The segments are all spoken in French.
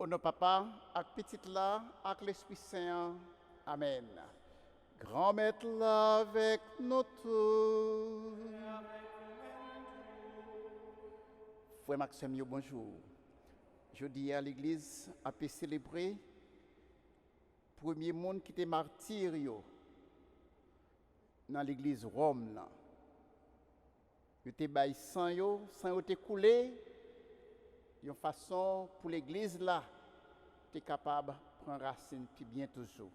nos papa, avec petite là, avec l'Esprit Saint. Amen. Grand maître là avec nous tous. Frère Maxime, bonjour. Je dis à l'église, à célébrer le premier monde qui était martyr dans l'église Rome. Là. Il était bail sang était coulé. Une façon pour l'église là, tu es capable de prendre racine puis bien toujours.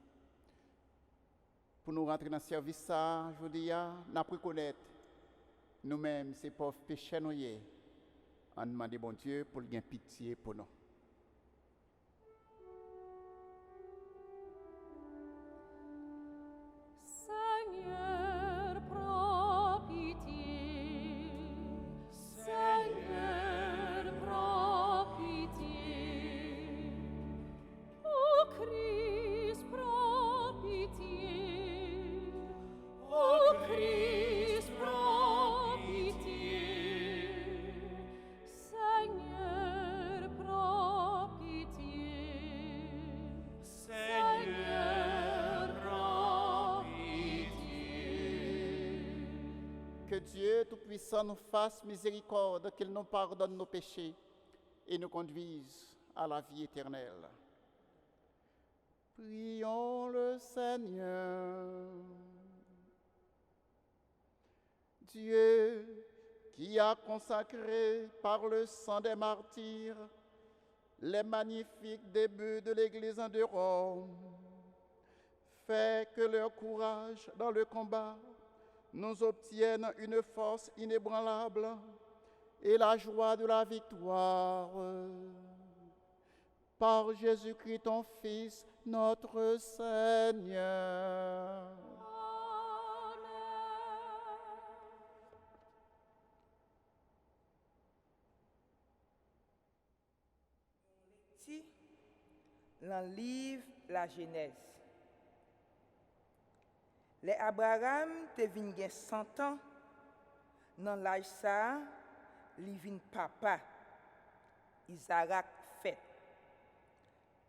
Pour nous rentrer dans le service, ça, je dis, nous reconnaître nous-mêmes, ces pauvres pécheurs, nous en demandant bon Dieu pour lui pitié pour nous. Seigneur, prends pitié. Seigneur, prends pitié. Ô Christ, prends pitié. Ô Christ, prends pitié. Seigneur, prends pitié. Seigneur, prends pitié. Que Dieu Tout-Puissant nous fasse miséricorde, qu'il nous pardonne nos péchés et nous conduise à la vie éternelle. Prions le Seigneur. Dieu qui a consacré par le sang des martyrs les magnifiques débuts de l'Église de Rome, fait que leur courage dans le combat nous obtienne une force inébranlable et la joie de la victoire. Par Jésus-Christ, ton Fils, notre Seigneur. Dans le livre La Genèse. Les Abraham te vin gen 100 ans, dans l'âge ça, li vin papa, Isaac fait.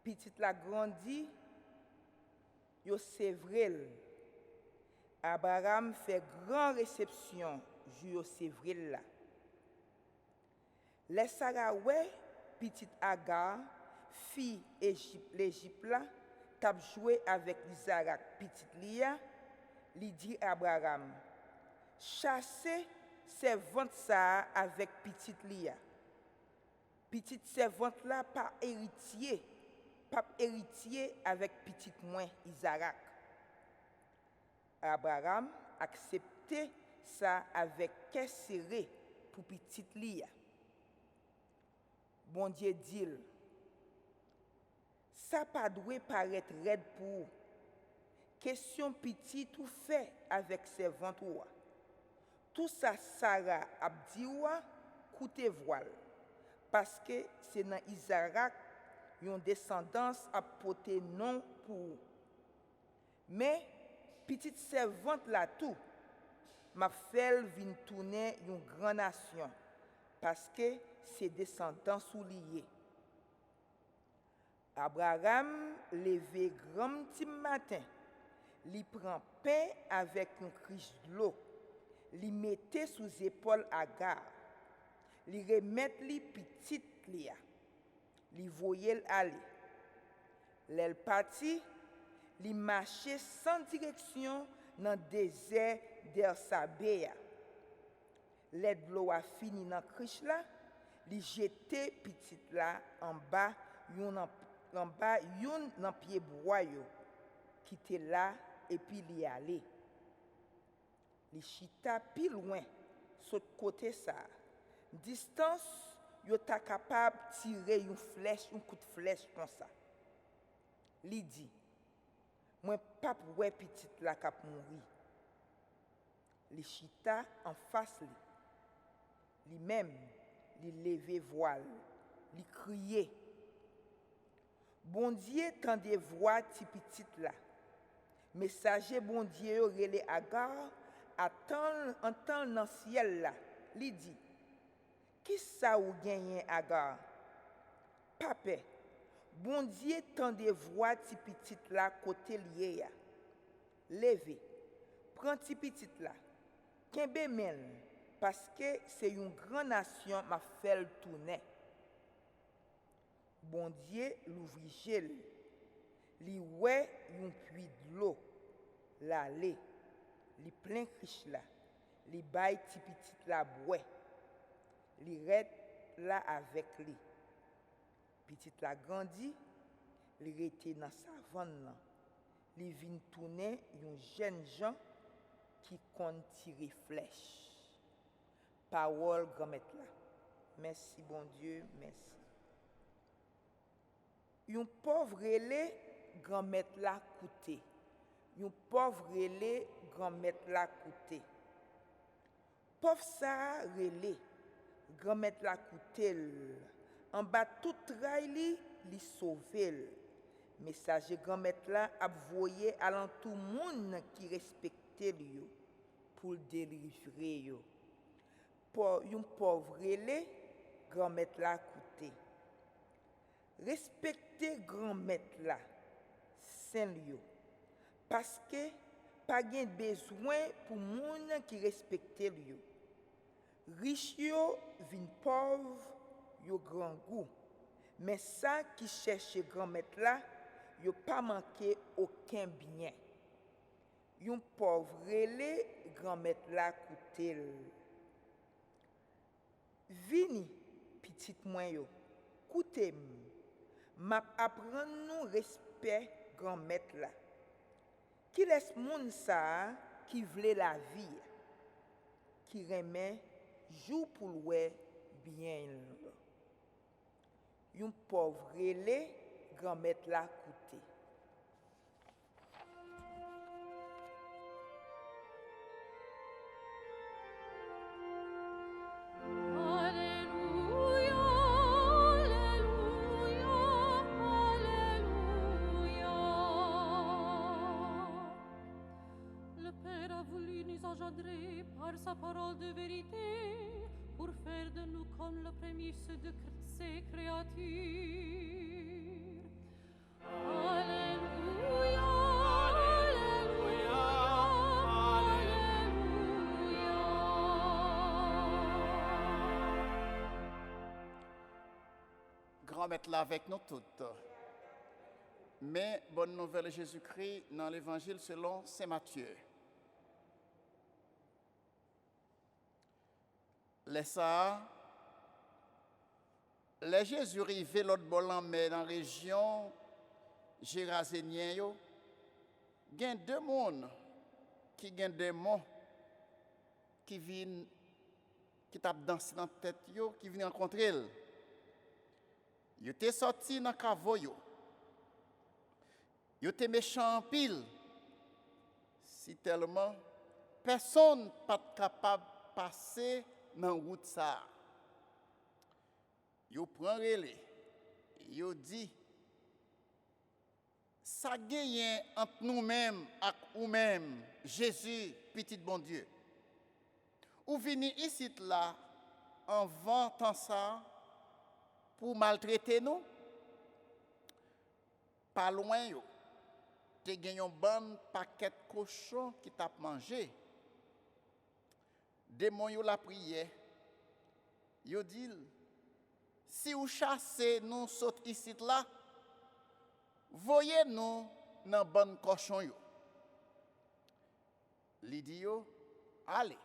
Petite la grandi, yo sevrel. Abraham fait grande réception jou yo sevrel là. Les Sarah ouais, petite Agar, fille l'Égypte là, t'a joué avec Isaac petite Lia, li dit Abraham, chassez servante ça avec petite Lia. Petite servante là pas héritier avec petite moins Isaac. Abraham acceptait ça avec cœur serré pour petite Lia. Bon Dieu dit, ça pas doit paraître raide pour question petit tout fait avec servante ou tout ça Sarah a dit ou coûter voile parce que c'est dans Isaac une descendance a porter nom pour mais petite servante là tout m'a fait vinn tourner une grande nation parce que c'est descendants souliers. Abraham levé grand petit matin, li prend pain avec un criche de l'eau, li mettait sous épaule Agar, li remet li petite Lia, li voyait aller. L'elle parti, li marchait sans direction dans le désert d'Ersabéa. L'aide l'eau a fini dans criche là, li jeté petite là en bas yon nan pied bois yo qui était là et puis li aller. Li chita pi loin sur côté ça. Distance yo ta capable tirer une flèche, un coup de flèche comme ça. Li dit moi pas ouais petite là k'ap mouri. Li chita en face li. Li même li lever voile, li crier. Bon Dieu tendait voix ti petite là. Messager bon Dieu relé Agar entend dans ciel là. Li dit qui ça ou gagné Agar? Papa, Bon Dieu tendez voix ti petit là côté lié ya. Levez. Prends ti petit là. Kembe men parce que c'est une grande nation m'a fait le tourner. Bon Dieu l'ouvrit gel. Li ouais yon puits de l'eau. L'aller. Li plein riche là. Li bay ti petit la boue. Li red là avec li. Petit la grandi, li rete dans savane là. Li vin tourner yon jeune gens qui compte tirer flèche. Parole grand-mère là. Merci bon Dieu, merci. Yon pauvre relé grand-mère là coûté. Yon pauvre relé grand-mère là coûté. Pauvre ça relé grand-mère la coûté. En bas tout trail li sauvé. Messager grand-mère là a voyé allant tout monde qui respectait lui pour délivrer yo. Pour yon pauvre relé grand-mère la coûté. Respecter grand-mère là saint yo parce que pas gen besoin pour monde qui respectait lui. Riche yo vin pauvre yo grand goût. Mais ça qui cherche grand-mère là, yo pas manqué aucun bien. Yon pauvre relé grand-mère là coûté. Vini petite moi yo, coûté m'a apprendre nous respect grand-mère là. Qui laisse moun ça qui vle la vie, qui remet jour pour louer bien. Yon pauvre relé grand-mère la coûté. Alléluia, Alléluia, Alléluia. Le Père a voulu nous engendrer par sa parole de vérité pour faire de nous comme le premier de ses créatures. Alléluia, Alléluia, Alléluia. Grand-mère là avec nous toutes. Mais bonne nouvelle Jésus-Christ dans l'évangile selon Saint Matthieu. Les Jésus arrivé l'autre bord mais dans la région gérasénienne yo, gen deux monde qui gen des mots qui viennent qui tap danser dans tête yo, qui viennent rencontrer elle. Yo te sorti dans cavo yo. Yo te méchant en pile. Si tellement personne pas capable passer dans route ça. Yo prend relé. Yo dit ça gagne entre nous-mêmes et nous-mêmes Jésus petit bon Dieu. Ou vini ici là en vantant ça pour maltraiter nous. Pas loin yo. Te gen yon bon paquet cochon qui t'a mangé. Démon yo la prière. Yo dit si vous chassez nous saute ici là, voyez nous dans bon cochon yo. Li di yo allez.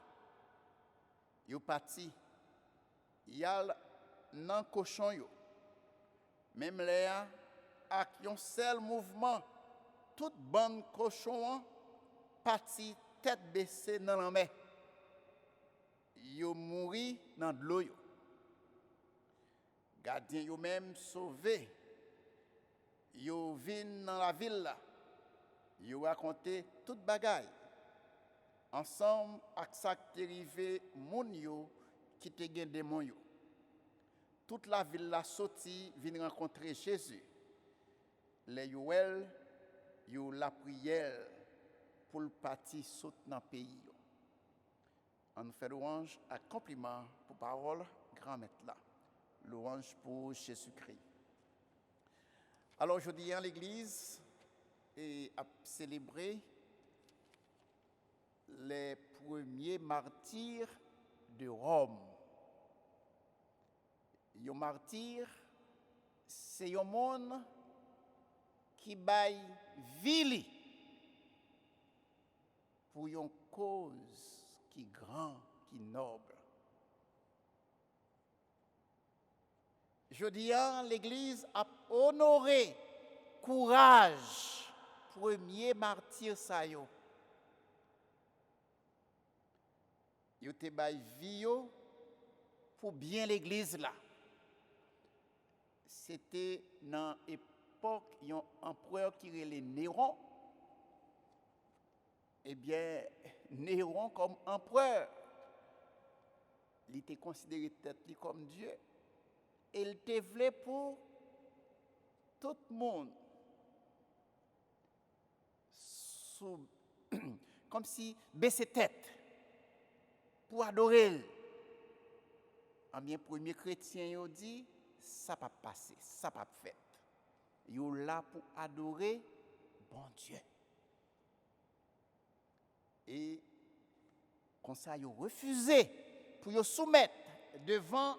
Yo parti. Yal nan cochon yo. Même là ak yon seul mouvement tout bon cochon parti tête baissée dans la mer. Yo mouri dans de l'eau yo. Gardien yo même sauvé. Yo vin dans la ville là. Yo raconté toute bagaille. Ensemble ak ça qui arrivé moun yo qui te gen démon yo. Toute la ville là sorti vinn rencontrer Jésus. Les yoel yo la prière pour le parti saute dans pays yo. On fait louange à compliment pour parole grand maître là. Louange pour Jésus-Christ. Alors aujourd'hui, l'Église a célébré les premiers martyrs de Rome. Les martyrs, c'est un monde qui baille vie pour une cause qui est grande, qui est noble. Jeudi, l'Église a honoré courage premier martyr ça yo. Yo te bay vie pour bien l'Église là. C'était dans l'époque un empereur qui était Néron. Eh bien, Néron comme empereur, il était considéré comme Dieu. Et il te voulait pour tout le monde. Comme si baisser tête pour adorer. En bien, premier chrétien, il dit, ça va passer, ça va faire. Il est là pour adorer bon Dieu. Et comme ça, il a refusé pour le soumettre devant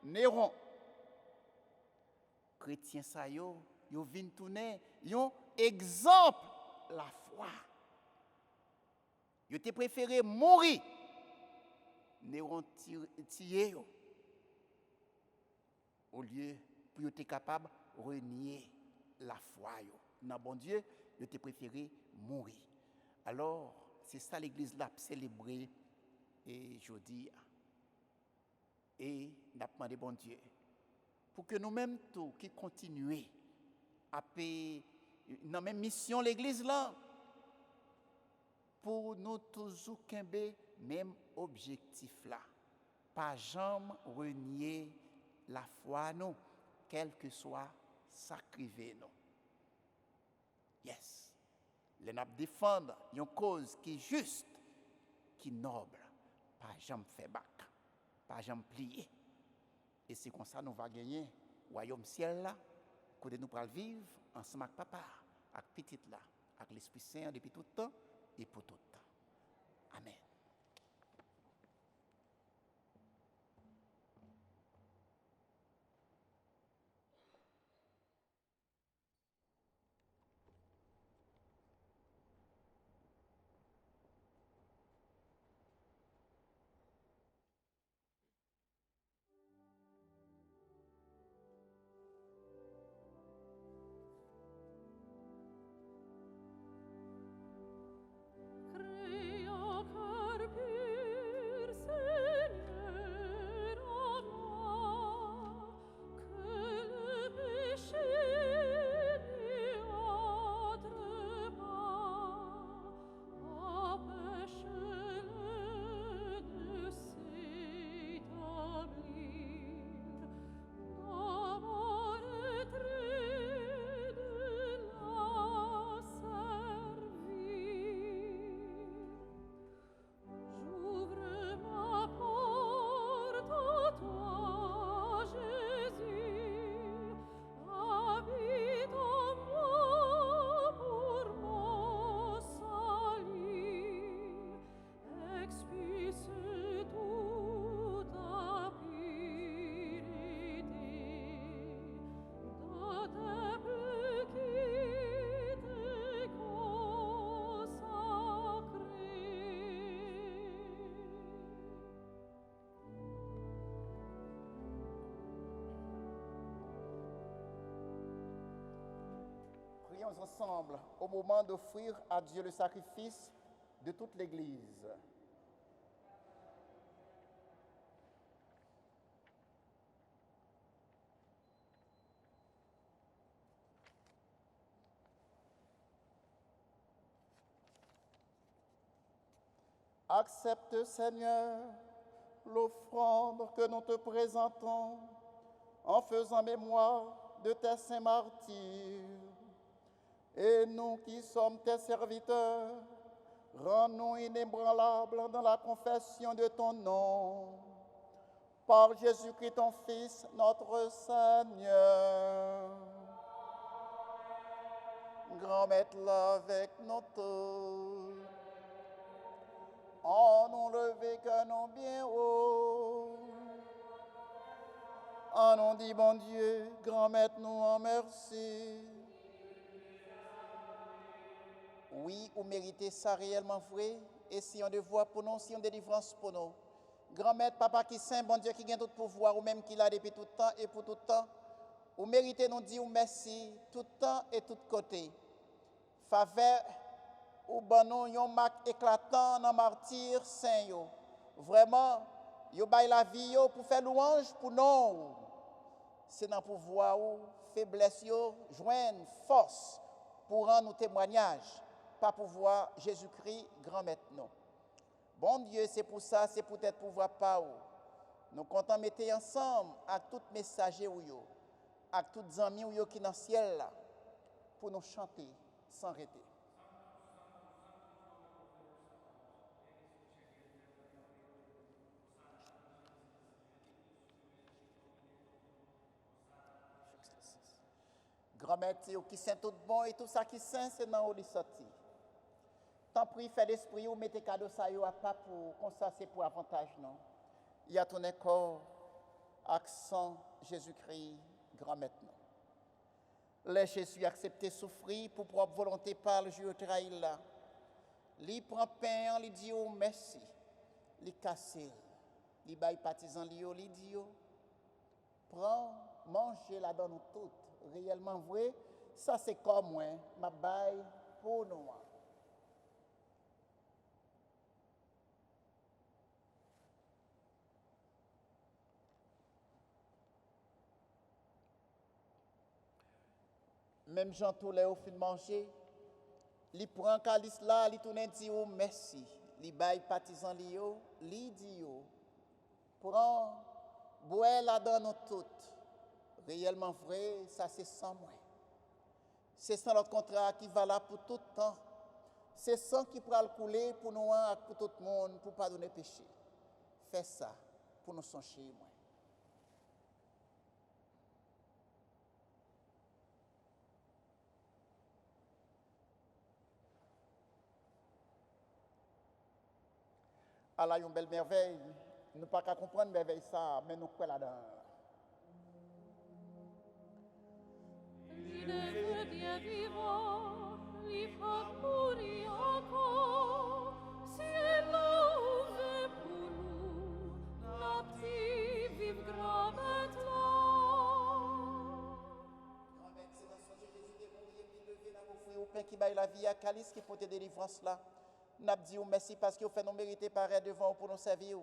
Néron. Chrétien ça yo vinn tourner yon exemple la foi. Yo te préféré mourir. Néron tirer yo. Au lieu pour être capable de renier la foi yo. Dans bon Dieu, yo te préféré mourir. Alors, c'est ça l'église l'a célébré et jeudi. Et n'a demandé bon Dieu pour que nous-mêmes tous qui continuons à payer dans même mission l'église là pour nous toujours qu'ember même objectif là. Pas jamais renier la foi nous, quel que soit sacrifié nous. Yes. Les n'a défendre une cause qui est juste, qui est noble, pas jamais faire bac, pas jamais plier. Et c'est comme ça nous va gagner royaume ciel là, que nous pourrons vivre ensemble avec papa, avec petite là, avec l'Esprit Saint depuis tout le temps et pour tout le temps. Amen. Prions ensemble au moment d'offrir à Dieu le sacrifice de toute l'Église. Accepte, Seigneur, l'offrande que nous te présentons en faisant mémoire de tes saints martyrs. Et nous qui sommes tes serviteurs, rends-nous inébranlables dans la confession de ton nom. Par Jésus-Christ, ton Fils, notre Seigneur. Grand-mère là avec nous tous. En nous lever que nous bien haut. En nous dit bon Dieu, grand-mère nous en merci. Oui, vous méritez ça réellement vrai. Et si on devoir pour nous, si on délivrance pour nous. Grand-mère, papa qui saint, bon Dieu qui gagne tout pouvoir, ou même qui l'a depuis tout le temps et pour tout le temps. Vous méritez nous dire merci tout le temps et tout côté. Faveur ou ban nous yon marque éclatant dans martyr saint yo. Vraiment, yo bay la vie yo pour faire louange pour nous. C'est dans pouvoir ou faiblesse yo joindre force pour rendre nos témoignages par pouvoir Jésus-Christ grand maître nous. Bon Dieu, c'est pour ça, c'est peut-être pouvoir pas ou. Nous comptons mettre ensemble avec tout messager ou yo, avec tous amis ou yo qui dans le ciel là pour nous chanter sans arrêter. Grand-mère qui sent tout bon et tout ça qui sent, c'est dans où il sorti. Tant pis, fait l'esprit ou mettez cadeau ça yo à pas pour comme ça c'est pour avantage non. Il y a ton corps accent Jésus-Christ grand-mère non. Les Jésus accepté souffrir pour propre volonté par le Dieu trahi là. Li prend pain, li dit oh merci. Li casse. Li bail partisan li dit oh prends manger là dans nous toutes. Réellement vrai, ça c'est comme moi, ma baille pour nous. Même Jean tous les au fin de manger, il prend calice là, il tourne dit oh merci, il baille partisan li dit oh prends boire là dans nous toutes. Réellement vrai, ça c'est sans moi. C'est sans notre contrat qui va là pour tout le temps. C'est sans qui pourra le couler pour nous, pour tout le monde, pour pardonner péché. Fais ça pour nous songer moi. Alors, il y a une belle merveille. Nous ne pouvons pas comprendre merveille ça, mais nous croyons là-dedans. Dieu vivant, li fa mourir encore, si elle a ouvert pour nous, la petite vive grand-mère là. Grand-mère, c'est dans son Jésus qui est mourir, qui levé dans vos frères, au pain qui baille la vie à calice qui porte délivrance là. N'a dit merci parce que vous fait nous mériter pareil devant vous pour nous servir.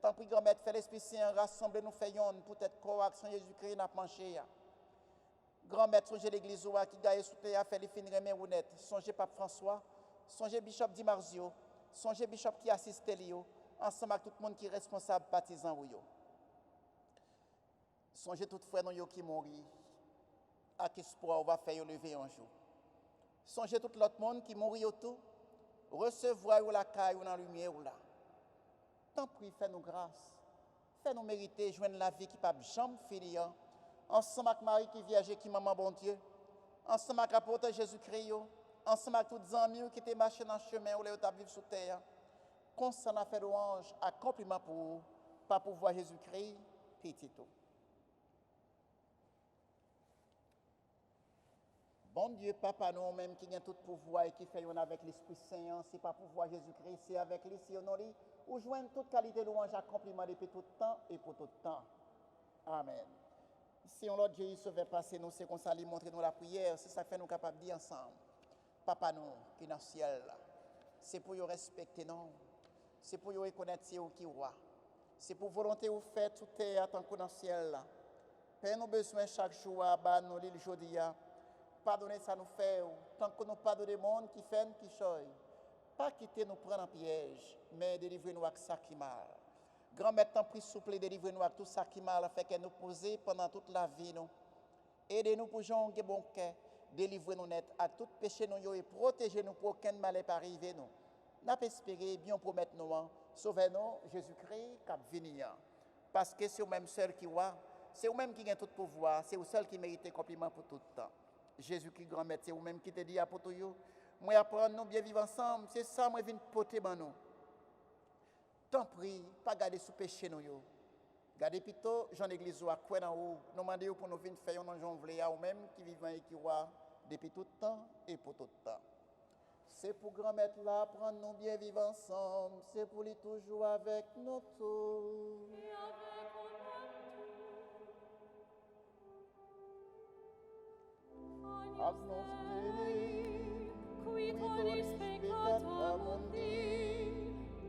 Tant pis grand-mère, fait l'Esprit Saint rassembler nous faisons pour être correction Jésus-Christ n'a manché. Grand-mère, songez l'église qui gagne sous terre, fait les fins de honnête. Songez Pape François, songez Bishop Di Marzio, songez Bishop qui assiste Lio, ensemble avec tout le monde qui est responsable, partisan ou yo. Songez tout frère nous qui mourit, avec espoir on va faire lever un jour. Songez tout l'autre monde qui mourit autour, recevoir ou la caille ou dans la lumière ou là. Tant pis, fais-nous grâce, fais-nous mériter, joindre la vie qui pas jamais finir. Ensemble avec Marie qui vierge qui maman bon Dieu, ensemble avec l'apôtre Jésus-Christ, ensemble avec tous les amis qui étaient marchés dans le chemin où les ont vivre sous terre, constamment fait louange, accomplissement pour vous, par pouvoir Jésus-Christ, petit tout. Bon Dieu, Papa, nous-mêmes qui avons tout pouvoir et qui faisons avec l'Esprit Saint, c'est pas pouvoir Jésus-Christ, c'est avec lui, c'est honoré, ou joindre toute qualité de louange, accomplissement depuis tout le temps et pour tout le temps. Amen. Si on l'autre Dieu sauve passer nous, c'est qu'on s'allie montrer nous la prière, c'est ça que fait nous capables de dire ensemble. Papa nous, qui est dans le ciel, c'est pour nous respecter nous, c'est pour nous reconnaître c'est qui roi. C'est pour volonté vous faire tout est en tant que dans le ciel. Père, nous besoin chaque jour à bas nous l'île aujourd'hui. Pardonnez ça nous fait, tant que nous pardonnons le monde qui fait, qui choye. Pas quitter nous prendre en piège, mais délivrer-nous avec ça qui mal. Grand-mère, tant pis souple, délivrez-nous avec tout ça qui mal, fait qu'elle nous pose pendant toute la vie. Aidez-nous pour jouer un bon cœur, délivrez-nous net à tout péché nous et protégez-nous pour aucun mal n'est pas arrivé. Nous n'avons espéré, bien promettre nous, sauvez-nous, Jésus-Christ, qui venir. Parce que c'est vous-même seul qui voit, c'est vous-même qui a tout pouvoir, c'est vous seul qui mérite compliment pour tout le temps. Jésus-Christ grand-mère, c'est vous-même qui te dit à poto yo. Moi apprendre nous bien vivre ensemble, c'est ça moi viens porter ban nous. Tant prie, pas garder sous péché nous yo. Gardez plutôt Jean l'église ou à quoi dans haut, nous demander pour nous venir faire un Jean vle ou même qui vivant et qui roi depuis tout temps et pour tout temps. C'est pour grand-mère là prendre nous bien vivre ensemble, c'est pour lui toujours avec nous tous. Et avec Agnus Dei, qui tollis peccata mundi,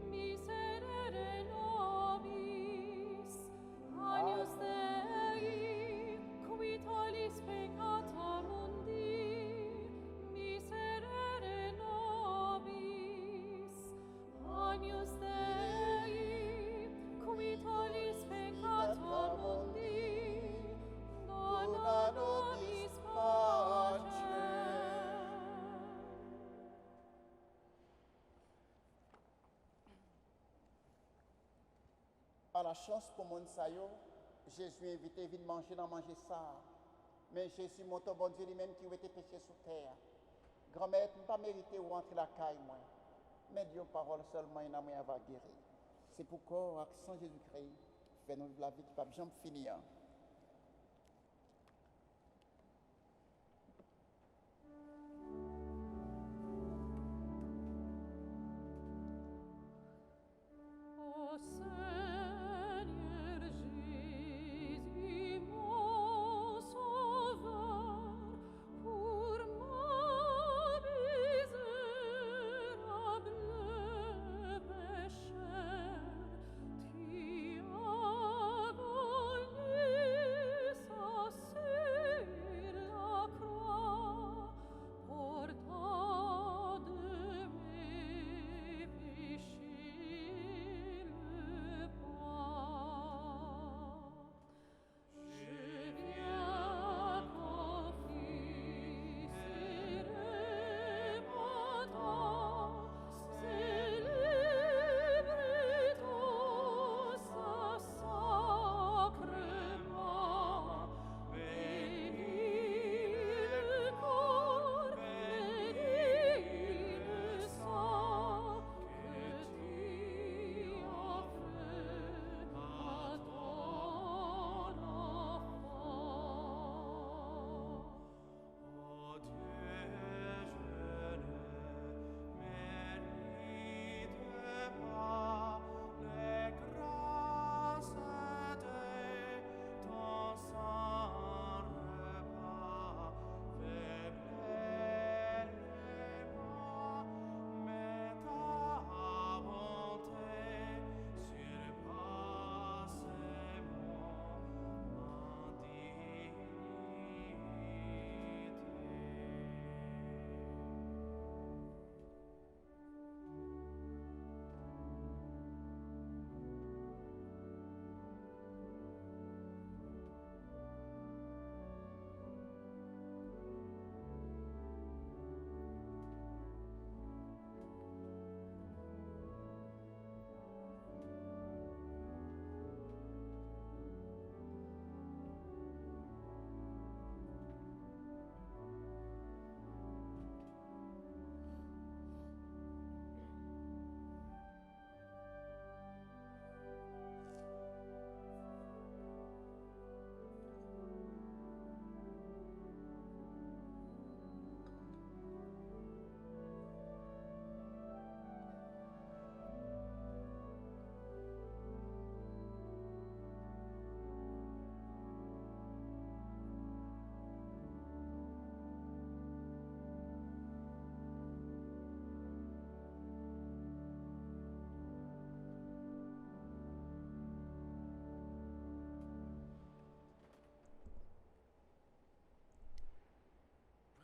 miserere nobis. Agnus Dei, qui tollis peccata mundi, miserere nobis. Agnus Dei, qui tollis peccata mundi, dona nobis pacem. À la chance pour mon sayo, Jésus invité vient manger dans manger ça. Mais Jésus montre bon Dieu lui-même qui était péché sur terre. Grand-mère, ne pas mériter ou rentrer la caille moi. Mais Dieu parole seulement il a moyen va guérir. C'est pourquoi accent Jésus-Christ fait nous vivre la vie qui va jamais finir. Ô Seigneur Jésus, mon Sauveur, pour ma misérable pécheur, tu as volé ça sur la croix, portant de mes péchés le poids. Je viens confesser repentant, célébrer ton saint sacrement, bénis le corps, bénis le sang que tu offres à ton enfant. Ô Dieu, je ne mérite pas les grâces de ton saint repas. Fais-les moi, mais ta bonté surpasse mon indignité.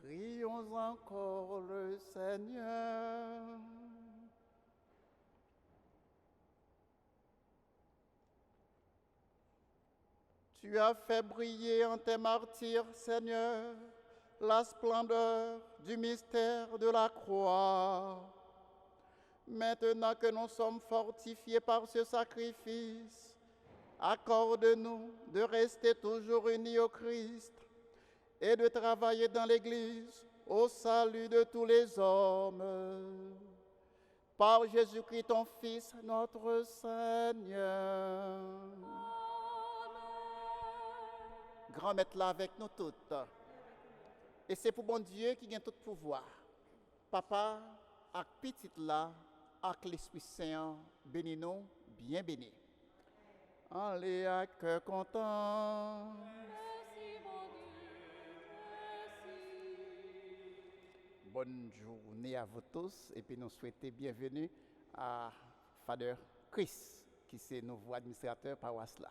Prions encore le Seigneur. Tu as fait briller en tes martyrs, Seigneur, la splendeur du mystère de la croix. Maintenant que nous sommes fortifiés par ce sacrifice, accorde-nous de rester toujours unis au Christ et de travailler dans l'Église au salut de tous les hommes. Par Jésus-Christ, ton Fils, notre Seigneur. Grand maître là avec nous toutes. Et c'est pour bon Dieu qui a tout pouvoir. Papa, avec petit là, avec l'Esprit Saint, bénis nous, bien bénis. Allez, à cœur content. Merci, mon Dieu, merci. Bonne journée à vous tous et puis nous souhaitons bienvenue à Father Chris, qui est nouveau administrateur paroisse là.